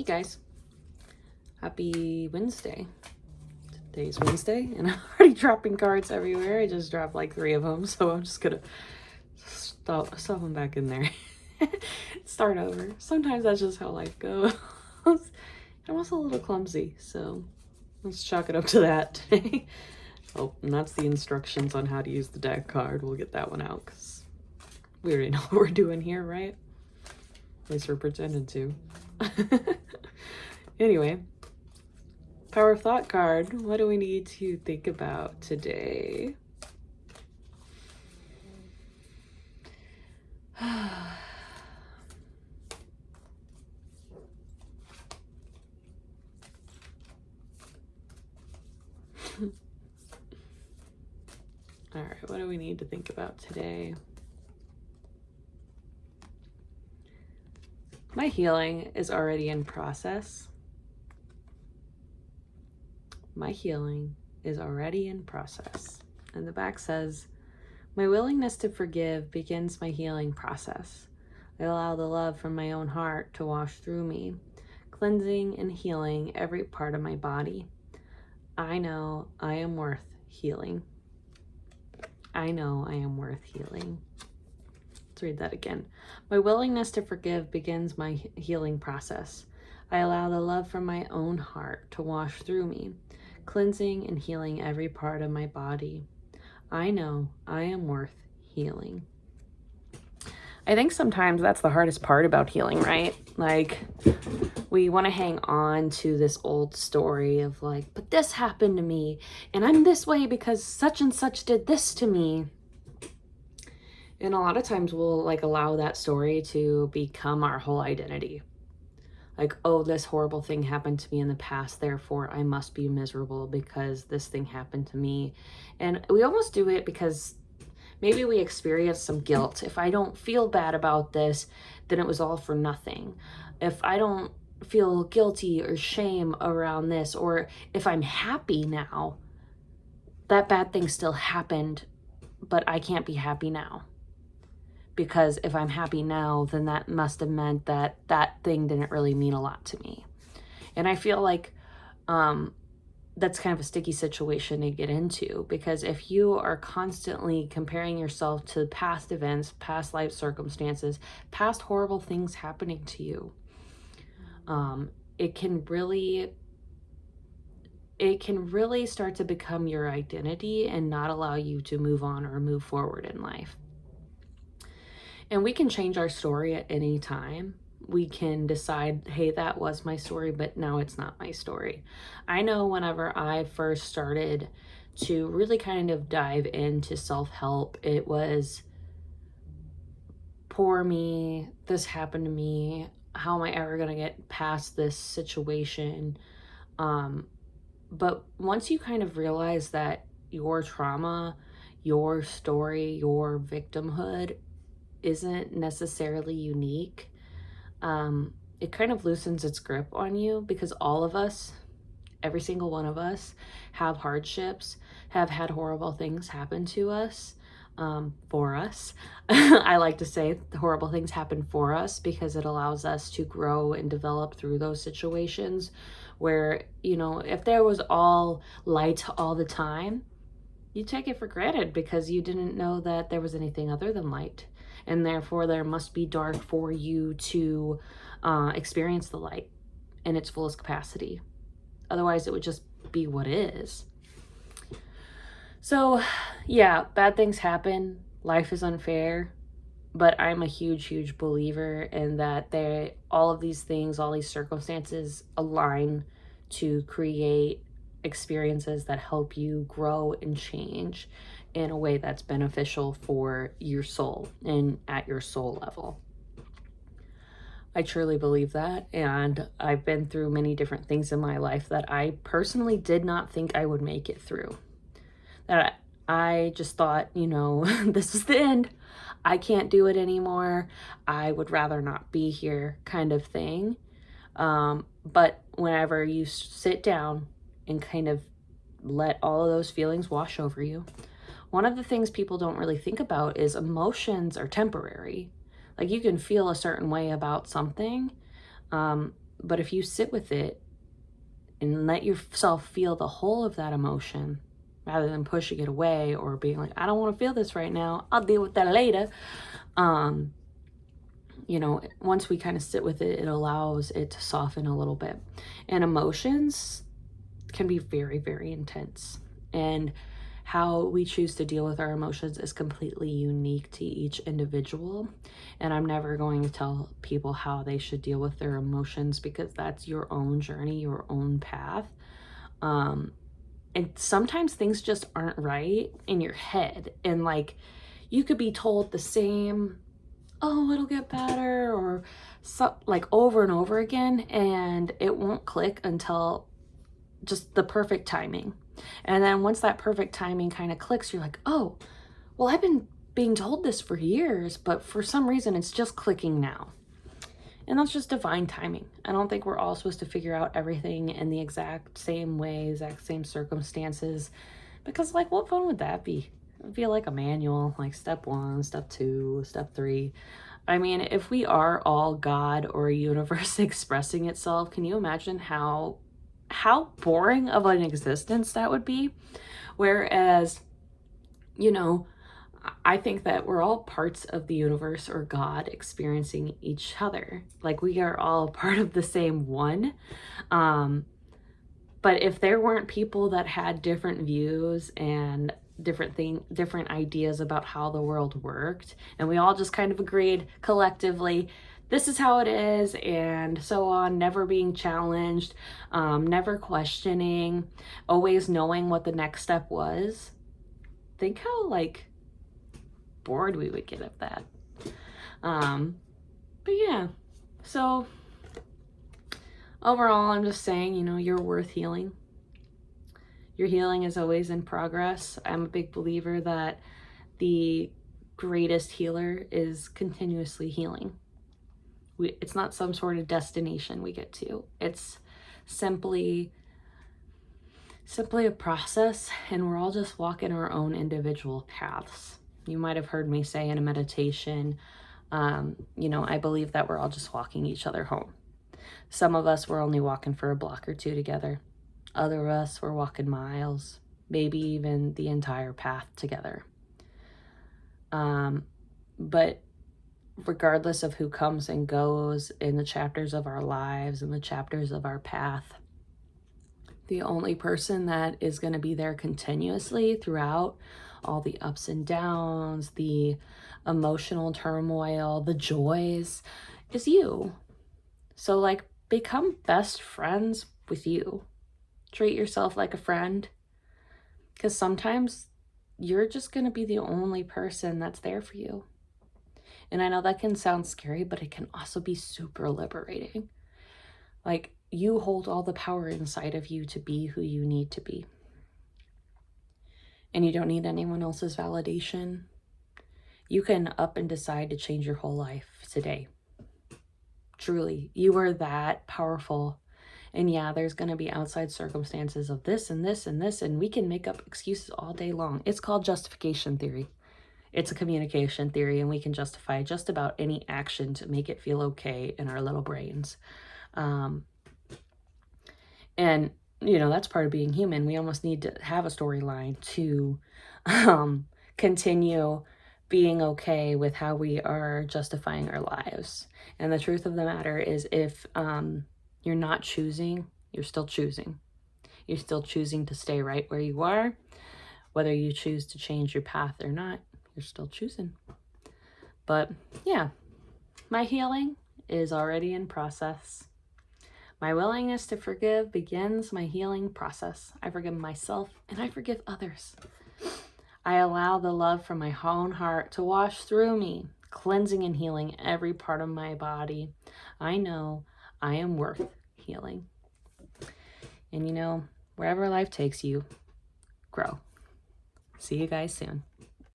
Hey guys, happy Wednesday. Today's Wednesday and I'm already dropping cards everywhere. I just dropped like 3 of them, so I'm just gonna stuff them back in there. Start over. Sometimes that's just how life goes. I'm also a little clumsy, so let's chalk it up to that today. Oh, and that's the instructions on how to use the deck card. We'll get that one out because we already know what we're doing here, right? At least we're pretending to. Anyway, Power of Thought card. What do we need to think about today? All right, what do we need to think about today? My healing is already in process. My healing is already in process. And the back says, my willingness to forgive begins my healing process. I allow the love from my own heart to wash through me, cleansing and healing every part of my body. I know I am worth healing. I know I am worth healing. Let's read that again. My willingness to forgive begins my healing process. I allow the love from my own heart to wash through me, cleansing and healing every part of my body. I know I am worth healing. I think sometimes that's the hardest part about healing, right? Like, we want to hang on to this old story of like, but this happened to me, and I'm this way because such and such did this to me. And a lot of times we'll like allow that story to become our whole identity. Like, oh, this horrible thing happened to me in the past, therefore I must be miserable because this thing happened to me. And we almost do it because maybe we experience some guilt. If I don't feel bad about this, then it was all for nothing. If I don't feel guilty or shame around this, or if I'm happy now, that bad thing still happened, but I can't be happy now. Because if I'm happy now, then that must have meant that that thing didn't really mean a lot to me. And I feel like that's kind of a sticky situation to get into, because if you are constantly comparing yourself to past events, past life circumstances, past horrible things happening to you, it can really start to become your identity and not allow you to move on or move forward in life. And we can change our story at any time. We can decide, hey, that was my story, but now it's not my story. I know whenever I first started to really kind of dive into self-help, it was, poor me, this happened to me, how am I ever going to get past this situation? But once you kind of realize that your trauma, your story, your victimhood isn't necessarily unique, it kind of loosens its grip on you, because all of us, every single one of us, have hardships, have had horrible things happen to us, for us. I like to say the horrible things happen for us because it allows us to grow and develop through those situations where, you know, if there was all light all the time, you take it for granted because you didn't know that there was anything other than light. And therefore there must be dark for you to experience the light in its fullest capacity. Otherwise it would just be what is. So yeah, bad things happen. Life is unfair. But I'm a huge believer in that all of these things, all these circumstances align to create experiences that help you grow and change in a way that's beneficial for your soul and at your soul level. I truly believe that, and I've been through many different things in my life that I personally did not think I would make it through. That I just thought, you know, this is the end. I can't do it anymore. I would rather not be here, kind of thing. But whenever you sit down and kind of let all of those feelings wash over you, one of the things people don't really think about is emotions are temporary. Like, you can feel a certain way about something, But if you sit with it and let yourself feel the whole of that emotion, rather than pushing it away or being like, I don't want to feel this right now, I'll deal with that later. Once we kind of sit with it, it allows it to soften a little bit. And emotions can be very, very intense. And how we choose to deal with our emotions is completely unique to each individual. And I'm never going to tell people how they should deal with their emotions, because that's your own journey, your own path. And sometimes things just aren't right in your head. And like, you could be told the same, oh, it'll get better, or so, like over and over again, and it won't click until just the perfect timing. And then once that perfect timing kind of clicks, you're like, oh, well, I've been being told this for years, but for some reason it's just clicking now. And that's just divine timing. I don't think we're all supposed to figure out everything in the exact same way, exact same circumstances, because like, what fun would that be? It would be like a manual, like step 1, step 2, step 3. I mean, if we are all God or a universe expressing itself, can you imagine how boring of an existence that would be? Whereas, I think that we're all parts of the universe or God experiencing each other. Like, we are all part of the same one. But if there weren't people that had different views and different ideas about how the world worked, and we all just kind of agreed collectively, this is how it is, and so on, never being challenged, never questioning, always knowing what the next step was, think how like bored we would get of that. But yeah, so overall, I'm just saying, you're worth healing. Your healing is always in progress. I'm a big believer that the greatest healer is continuously healing. It's not some sort of destination we get to. It's simply a process, and we're all just walking our own individual paths. You might have heard me say in a meditation, I believe that we're all just walking each other home. Some of us were only walking for a block or two together. Other of us were walking miles, maybe even the entire path together. But regardless of who comes and goes in the chapters of our lives and the chapters of our path, the only person that is going to be there continuously throughout all the ups and downs, the emotional turmoil, the joys, is you. So like, become best friends with you. Treat yourself like a friend, because sometimes you're just going to be the only person that's there for you. And I know that can sound scary, but it can also be super liberating. Like, you hold all the power inside of you to be who you need to be. And you don't need anyone else's validation. You can up and decide to change your whole life today. Truly, you are that powerful. And yeah, there's going to be outside circumstances of this and this and this, and we can make up excuses all day long. It's called justification theory. It's a communication theory, and we can justify just about any action to make it feel okay in our little brains. And, that's part of being human. We almost need to have a storyline to continue being okay with how we are justifying our lives. And the truth of the matter is, if you're not choosing, you're still choosing. You're still choosing to stay right where you are. Whether you choose to change your path or not, you're still choosing. But yeah, my healing is already in process. My willingness to forgive begins my healing process. I forgive myself and I forgive others. I allow the love from my own heart to wash through me, cleansing and healing every part of my body. I know I am worth healing. And wherever life takes you, grow. See you guys soon.